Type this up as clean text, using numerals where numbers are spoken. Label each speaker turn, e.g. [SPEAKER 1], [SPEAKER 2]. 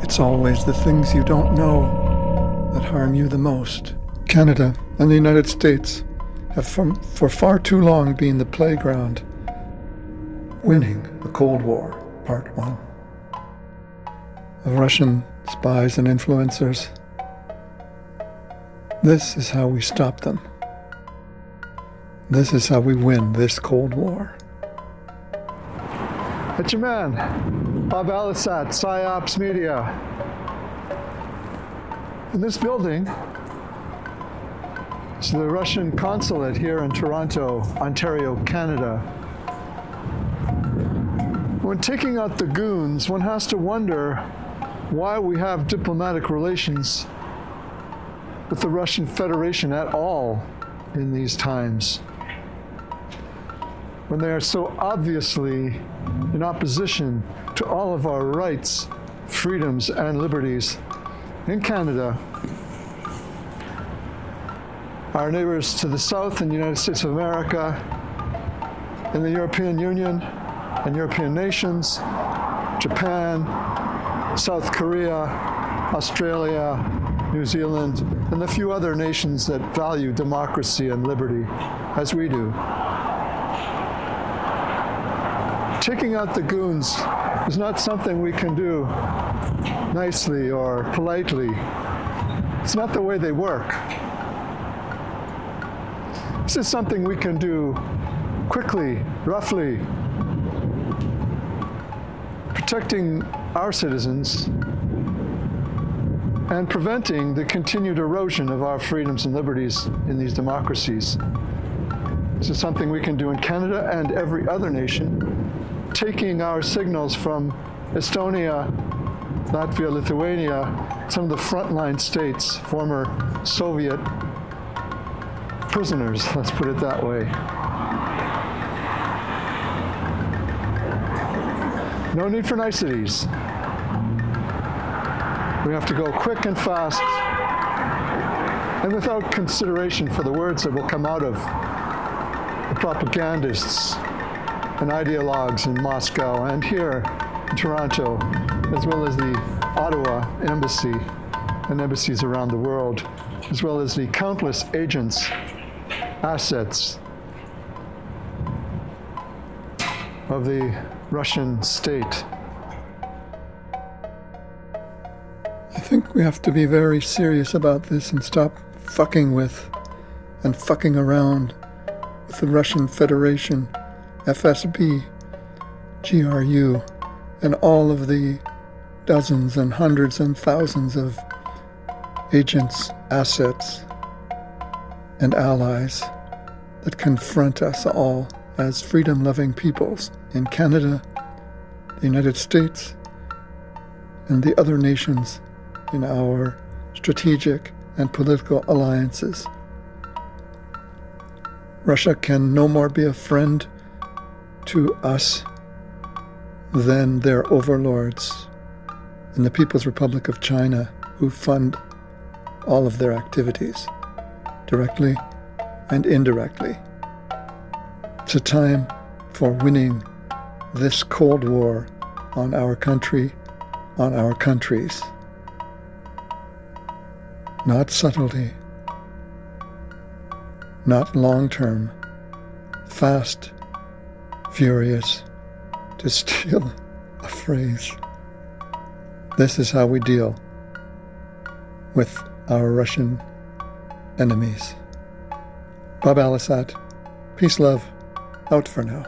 [SPEAKER 1] It's always the things you don't know that harm you the most. Canada and the United States have for far too long been the playground. Winning the Cold War, Part 1. Of Russian spies and influencers. This is how we stop them. This is how we win this Cold War. It's your man, Bob Allisat, PsyOps Media. In this building is the Russian consulate here in Toronto, Ontario, Canada. When taking out the goons, one has to wonder why we have diplomatic relations with the Russian Federation at all in these times, when they are so obviously in opposition to all of our rights, freedoms, and liberties in Canada. Our neighbors to the south in the United States of America, in the European Union and European nations, Japan, South Korea, Australia, New Zealand, and a few other nations that value democracy and liberty, as we do. Taking out the goons is not something we can do nicely or politely. It's not the way they work. This is something we can do quickly, roughly, protecting our citizens and preventing the continued erosion of our freedoms and liberties in these democracies. This is something we can do in Canada and every other nation, taking our signals from Estonia, Latvia, Lithuania, some of the frontline states, former Soviet prisoners, let's put it that way. No need for niceties. We have to go quick and fast and without consideration for the words that will come out of the propagandists and ideologues in Moscow and here in Toronto, as well as the Ottawa embassy and embassies around the world, as well as the countless agents, assets of the Russian state. I think we have to be very serious about this and stop fucking with and fucking around with the Russian Federation, FSB, GRU, and all of the dozens and hundreds and thousands of agents, assets, and allies that confront us all as freedom-loving peoples in Canada, the United States, and the other nations in our strategic and political alliances. Russia can no more be a friend to us than their overlords in the People's Republic of China, who fund all of their activities, directly and indirectly. It's a time for winning this Cold War on our country, on our countries. Not subtlety, not long-term, fast, furious, to steal a phrase. This is how we deal with our Russian enemies. Bob Allisat, peace, love, out for now.